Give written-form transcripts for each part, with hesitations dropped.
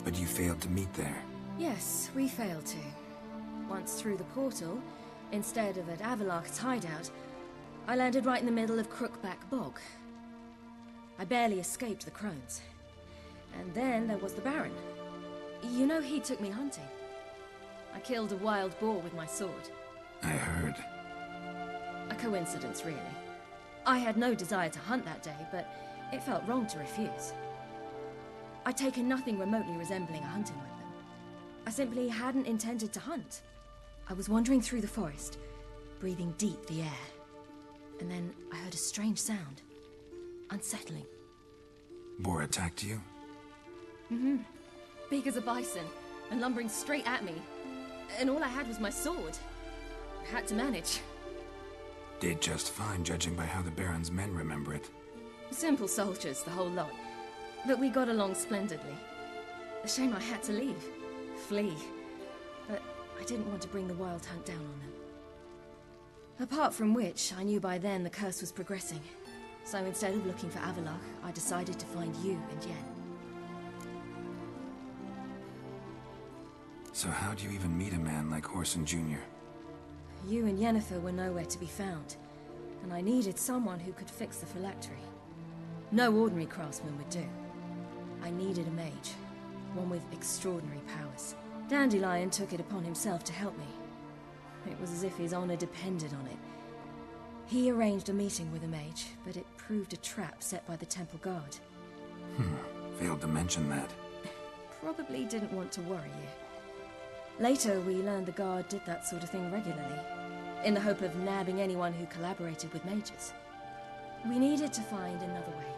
But you failed to meet there. Yes, we failed to. Once through the portal, instead of at Avallac's hideout, I landed right in the middle of Crookback Bog. I barely escaped the crones. And then there was the Baron. You know, he took me hunting. I killed a wild boar with my sword. I heard. A coincidence, really. I had no desire to hunt that day, but it felt wrong to refuse. I'd taken nothing remotely resembling a hunting weapon. I simply hadn't intended to hunt. I was wandering through the forest, breathing deep the air. And then I heard a strange sound. Unsettling. Boar attacked you? Mm-hmm. Big as a bison, and lumbering straight at me. And all I had was my sword. I had to manage. Did just fine, judging by how the Baron's men remember it. Simple soldiers, the whole lot. But we got along splendidly. A shame I had to leave. Flee. But I didn't want to bring the wild hunt down on them. Apart from which, I knew by then the curse was progressing. So instead of looking for Avallac'h, I decided to find you and Yen. So how'd you even meet a man like Whoreson Jr.? You and Yennefer were nowhere to be found, and I needed someone who could fix the phylactery. No ordinary craftsman would do. I needed a mage, one with extraordinary powers. Dandelion took it upon himself to help me. It was as if his honor depended on it. He arranged a meeting with a mage, but it proved a trap set by the temple guard. Failed to mention that. Probably didn't want to worry you. Later, we learned the guard did that sort of thing regularly, in the hope of nabbing anyone who collaborated with mages. We needed to find another way.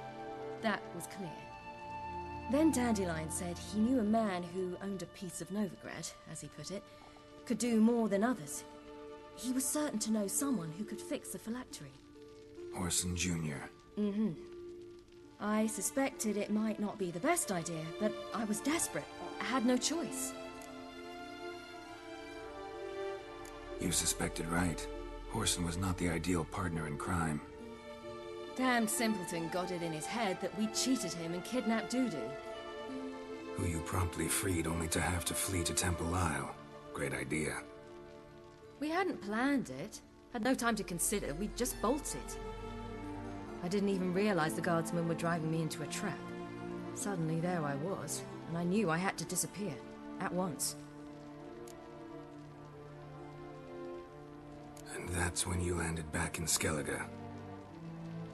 That was clear. Then Dandelion said he knew a man who owned a piece of Novigrad, as he put it, could do more than others. He was certain to know someone who could fix the phylactery. Whoreson Jr. Mm-hmm. I suspected it might not be the best idea, but I was desperate. I had no choice. You suspected right. Whoreson was not the ideal partner in crime. Damned simpleton got it in his head that we cheated him and kidnapped Dudu. Who you promptly freed only to have to flee to Temple Isle. Great idea. We hadn't planned it. Had no time to consider. We just bolted. I didn't even realize the guardsmen were driving me into a trap. Suddenly there I was, and I knew I had to disappear. At once. And that's when you landed back in Skellige.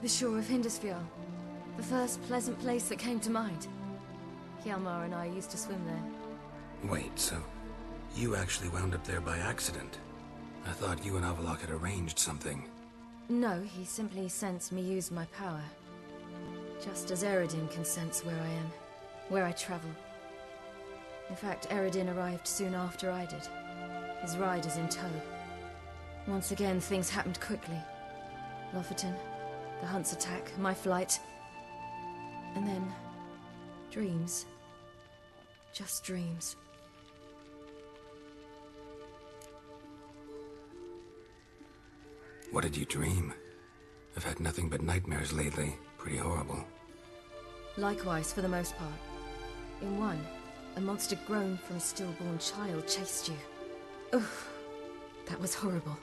The shore of Hindisfjall. The first pleasant place that came to mind. Hjalmar and I used to swim there. Wait, so you actually wound up there by accident? I thought you and Avallac'h had arranged something. No, he simply sensed me use my power. Just as Eredin can sense where I am, where I travel. In fact, Eredin arrived soon after I did. His riders in tow. Once again, things happened quickly. Lofoten, the hunt's attack, my flight. And then, dreams. Just dreams. What did you dream? I've had nothing but nightmares lately. Pretty horrible. Likewise, for the most part. In one, a monster grown from a stillborn child chased you. Ugh, that was horrible.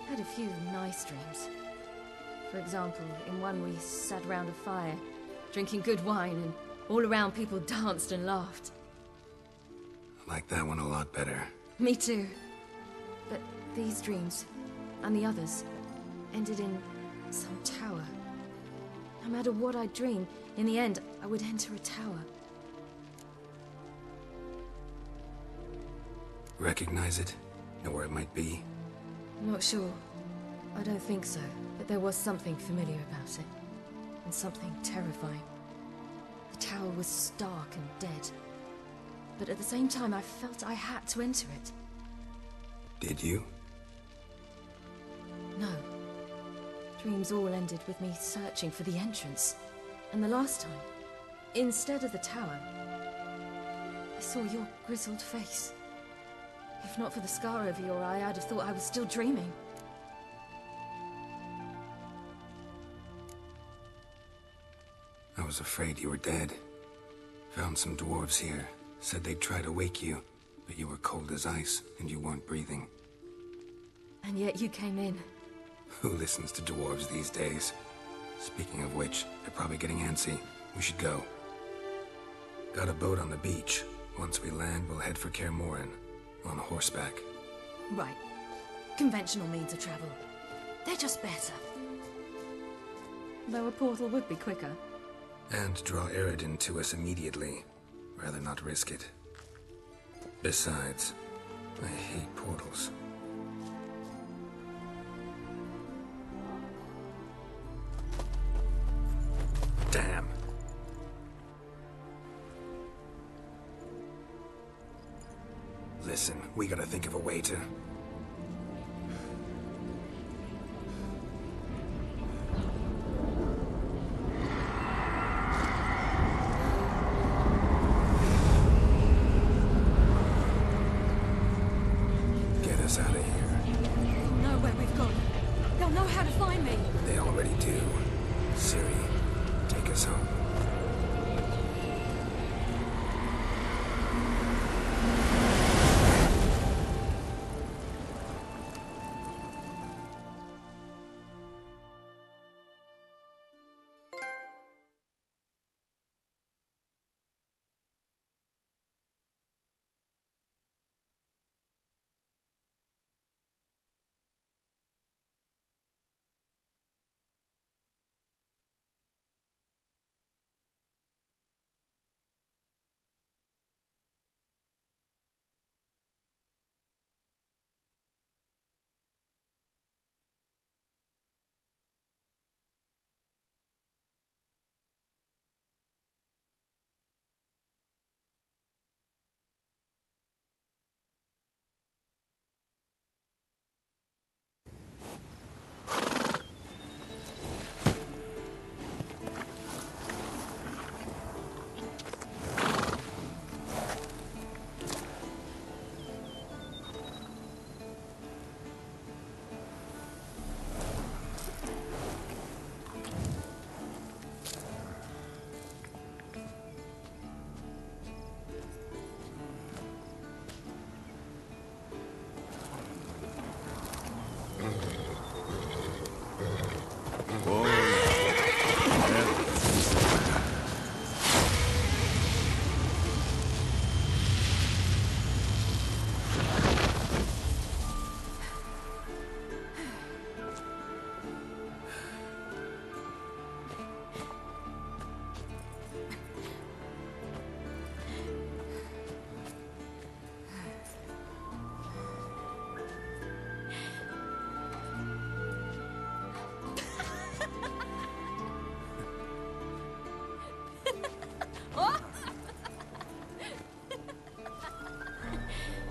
I had a few nice dreams. For example, in one we sat around a fire, drinking good wine, and all around people danced and laughed. I like that one a lot better. Me too. But these dreams, and the others, ended in some tower. No matter what I dreamed, in the end, I would enter a tower. Recognize it? Know where it might be? Not sure. I don't think so, but there was something familiar about it. And something terrifying. The tower was stark and dead. But at the same time, I felt I had to enter it. Did you? No. Dreams all ended with me searching for the entrance. And the last time, instead of the tower, I saw your grizzled face. If not for the scar over your eye, I'd have thought I was still dreaming. I was afraid you were dead. Found some dwarves here. Said they'd try to wake you, but you were cold as ice, and you weren't breathing. And yet you came in. Who listens to dwarves these days? Speaking of which, they're probably getting antsy. We should go. Got a boat on the beach. Once we land, we'll head for Kaer Morhen. On horseback. Right. Conventional means of travel. They're just better. Though a portal would be quicker. And draw Eredin to us immediately. Rather not risk it. Besides, I hate portals. Damn. Listen, we gotta think of a way to... get us out of here. They'll know where we've gone. They'll know how to find me. They already do. Ciri, take us home.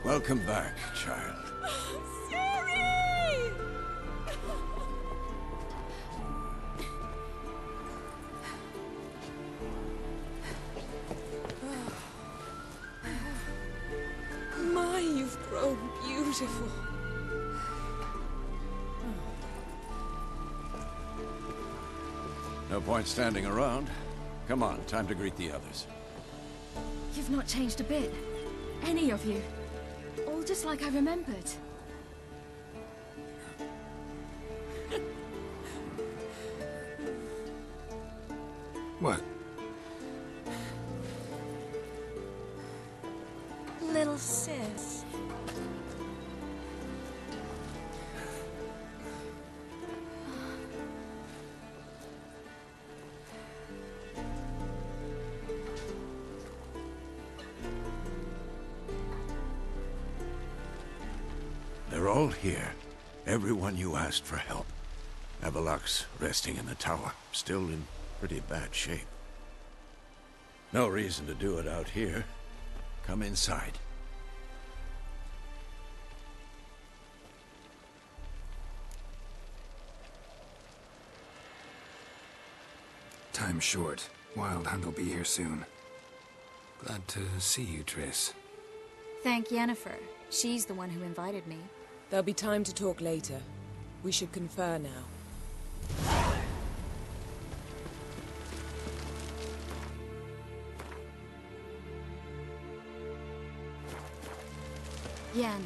Welcome back, child. Ciri! My, you've grown beautiful. No point standing around. Come on, time to greet the others. You've not changed a bit. Any of you. All just like I remembered. What? Little sis. They're all here. Everyone you asked for help. Avalok's resting in the tower, still in pretty bad shape. No reason to do it out here. Come inside. Time's short. Wild Hunt will be here soon. Glad to see you, Triss. Thank Yennefer. She's the one who invited me. There'll be time to talk later. We should confer now. Yen.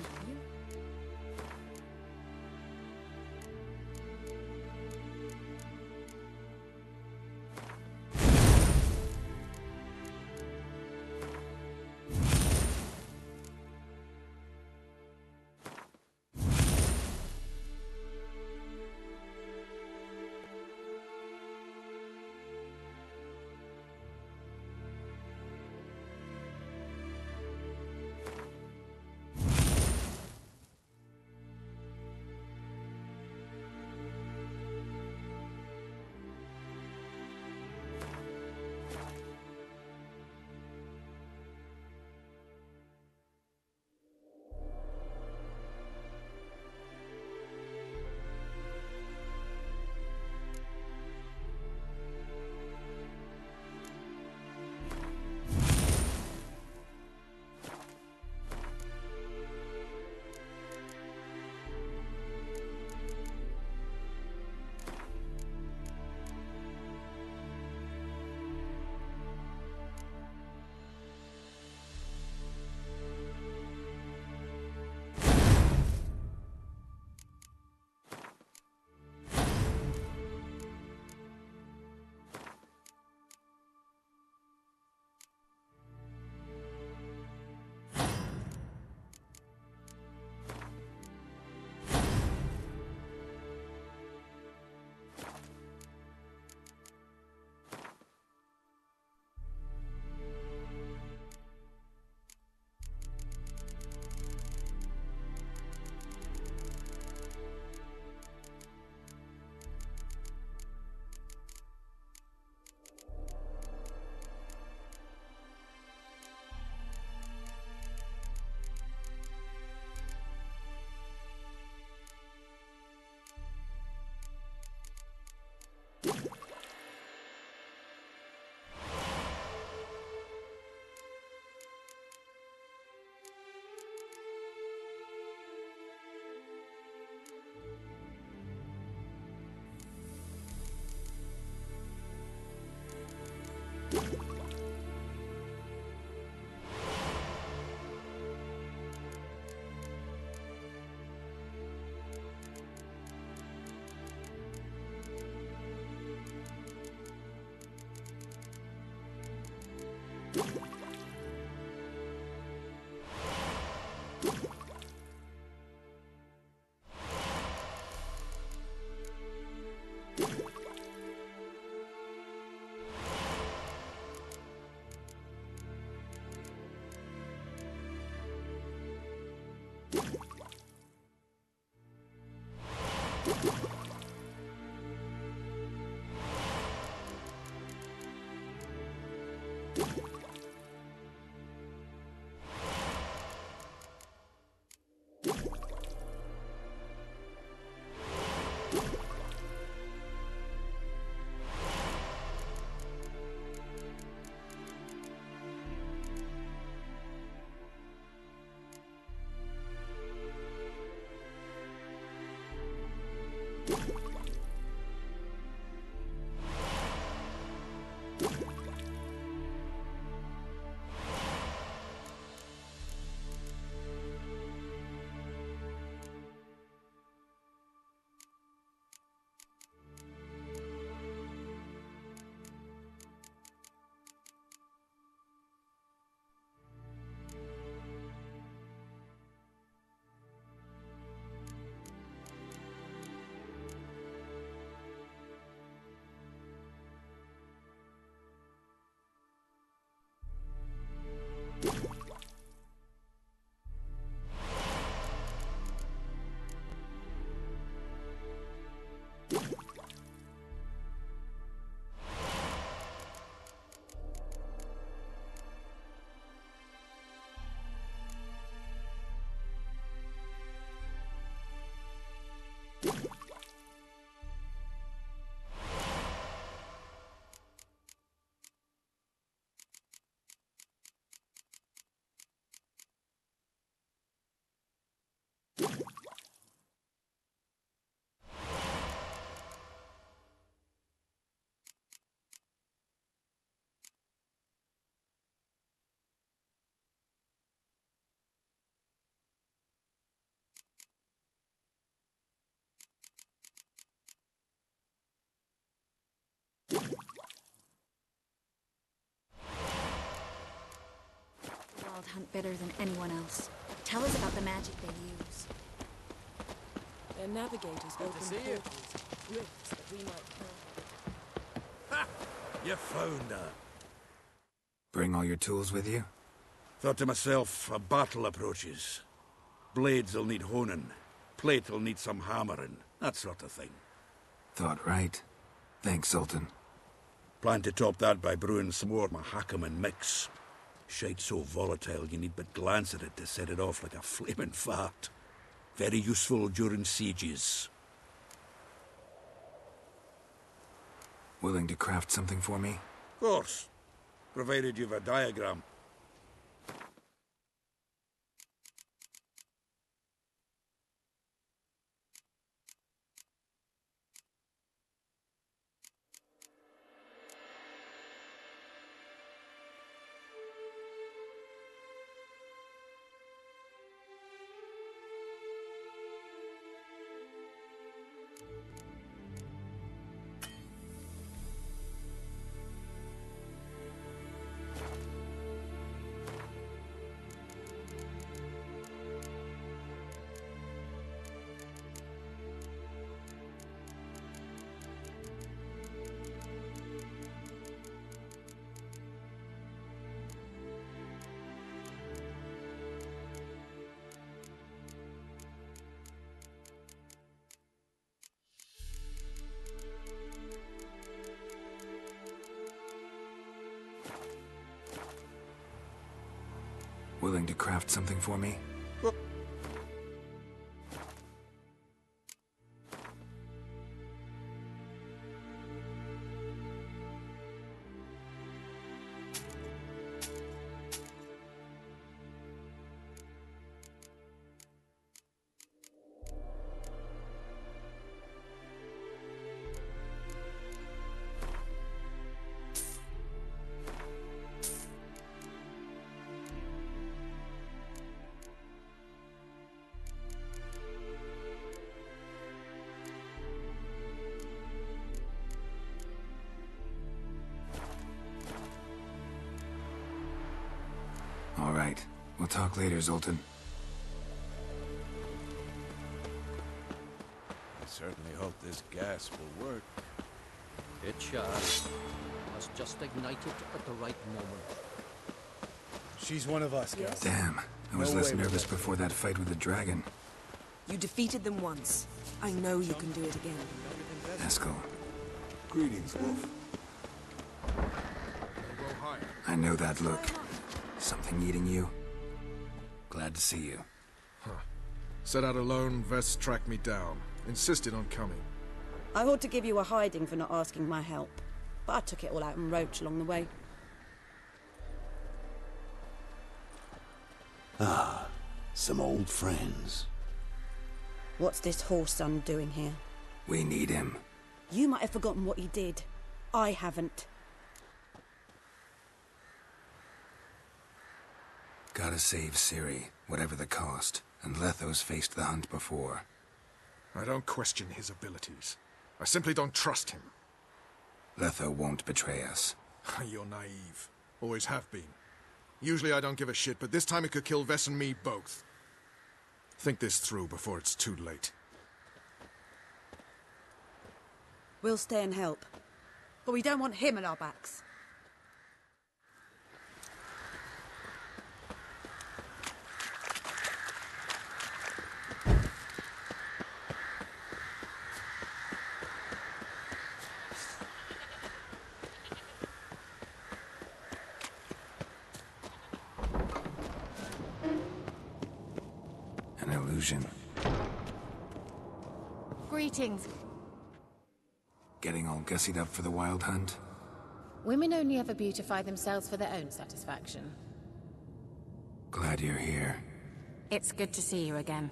hunt better than anyone else. Tell us about the magic they use. Their navigators open portals, rifts that we might Ha! You found her. Bring all your tools with you? Thought to myself, a battle approaches. Blades'll need honing. Plate'll need some hammering. That sort of thing. Thought right. Thanks, Sultan. Plan to top that by brewing some more Mahakaman mix. Shite so volatile you need but glance at it to set it off like a flaming fart. Very useful during sieges. Willing to craft something for me? Of course. Provided you've a diagram. Willing to craft something for me? All right. We'll talk later, Zoltan. I certainly hope this gas will work. It shall. Must just ignite it at the right moment. She's one of us, guys. Damn. I was less nervous before that fight with the dragon. You defeated them once. I know you can do it again. Eskel. Greetings, Wolf. I know that look. Something eating you? Glad to see you. Set out alone, Vess tracked me down. Insisted on coming. I ought to give you a hiding for not asking my help, but I took it all out in Roach along the way. Ah, some old friends. What's this horse son doing here? We need him. You might have forgotten what he did. I haven't. Gotta save Ciri, whatever the cost. And Letho's faced the hunt before. I don't question his abilities. I simply don't trust him. Letho won't betray us. You're naive. Always have been. Usually I don't give a shit, but this time it could kill Vess and me both. Think this through before it's too late. We'll stay and help. But we don't want him at our backs. An illusion. Greetings. Getting all gussied up for the wild hunt? Women only ever beautify themselves for their own satisfaction. Glad you're here. It's good to see you again.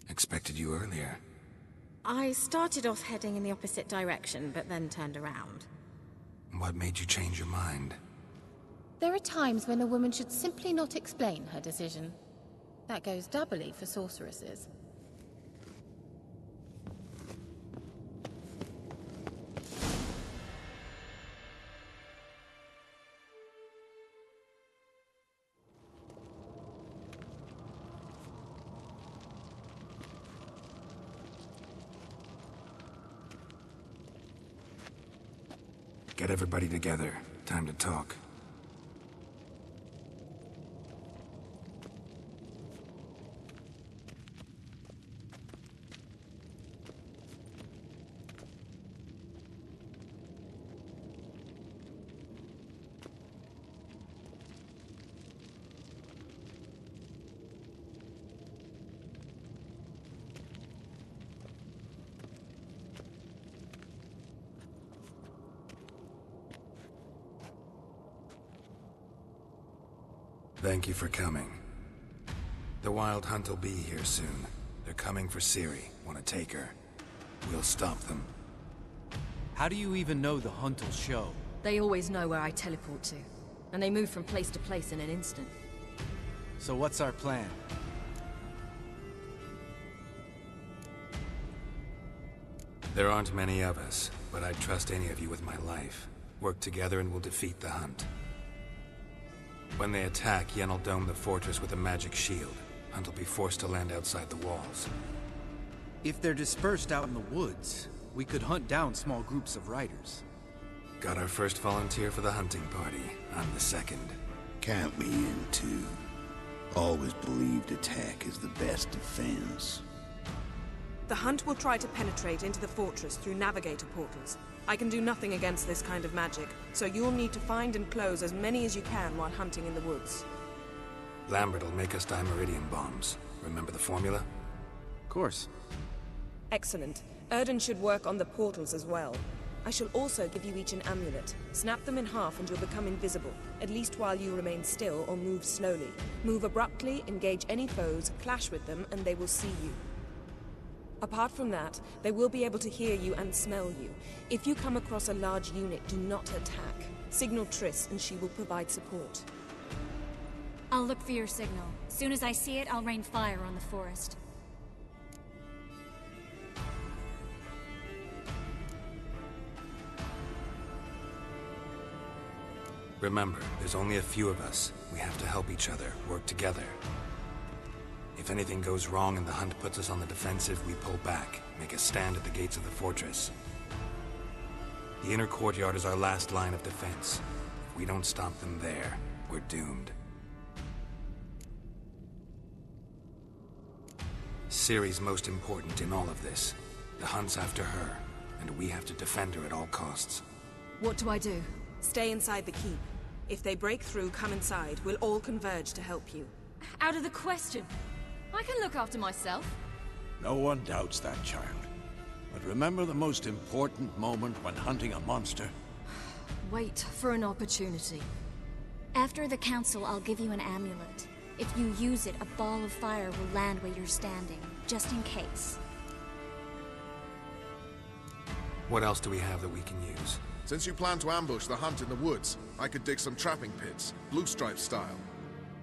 Expected you earlier. I started off heading in the opposite direction, but then turned around. What made you change your mind? There are times when a woman should simply not explain her decision. That goes doubly for sorceresses. Get everybody together. Time to talk. Thank you for coming. The Wild Hunt will be here soon. They're coming for Ciri. Want to take her. We'll stop them. How do you even know the Hunt will show? They always know where I teleport to. And they move from place to place in an instant. So what's our plan? There aren't many of us, but I'd trust any of you with my life. Work together and we'll defeat the Hunt. When they attack, Yen'll dome the fortress with a magic shield. Hunt will be forced to land outside the walls. If they're dispersed out in the woods, we could hunt down small groups of riders. Got our first volunteer for the hunting party. I'm the second. Count me in, too. Always believed attack is the best defense. The Hunt will try to penetrate into the fortress through navigator portals. I can do nothing against this kind of magic, so you'll need to find and close as many as you can while hunting in the woods. Lambert will make us dimeridium bombs. Remember the formula? Of course. Excellent. Erden should work on the portals as well. I shall also give you each an amulet. Snap them in half and you'll become invisible, at least while you remain still or move slowly. Move abruptly, engage any foes, clash with them, and they will see you. Apart from that, they will be able to hear you and smell you. If you come across a large unit, do not attack. Signal Triss and she will provide support. I'll look for your signal. Soon as I see it, I'll rain fire on the forest. Remember, there's only a few of us. We have to help each other, work together. If anything goes wrong and the Hunt puts us on the defensive, we pull back, make a stand at the gates of the fortress. The inner courtyard is our last line of defense. If we don't stop them there, we're doomed. Ciri's most important in all of this. The Hunt's after her, and we have to defend her at all costs. What do I do? Stay inside the keep. If they break through, come inside. We'll all converge to help you. Out of the question. I can look after myself. No one doubts that, child. But remember the most important moment when hunting a monster? Wait for an opportunity. After the council, I'll give you an amulet. If you use it, a ball of fire will land where you're standing, just in case. What else do we have that we can use? Since you plan to ambush the Hunt in the woods, I could dig some trapping pits, blue stripe style.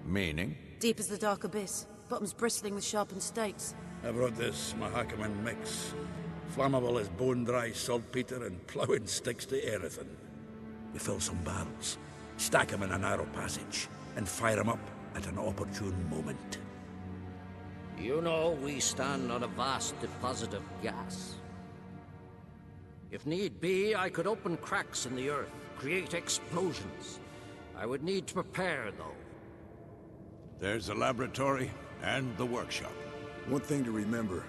Meaning? Deep as the dark abyss, bottoms bristling with sharpened stakes. I brought this Mahakaman mix. Flammable as bone-dry saltpeter and ploughing sticks to anything. We fill some barrels, stack them in a narrow passage, and fire them up at an opportune moment. You know, we stand on a vast deposit of gas. If need be, I could open cracks in the earth, create explosions. I would need to prepare, though. There's the laboratory and the workshop. One thing to remember,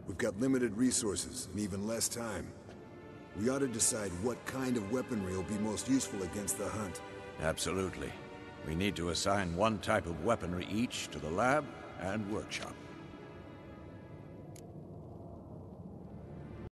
we've got limited resources and even less time. We ought to decide what kind of weaponry will be most useful against the Hunt. Absolutely. We need to assign one type of weaponry each to the lab and workshop.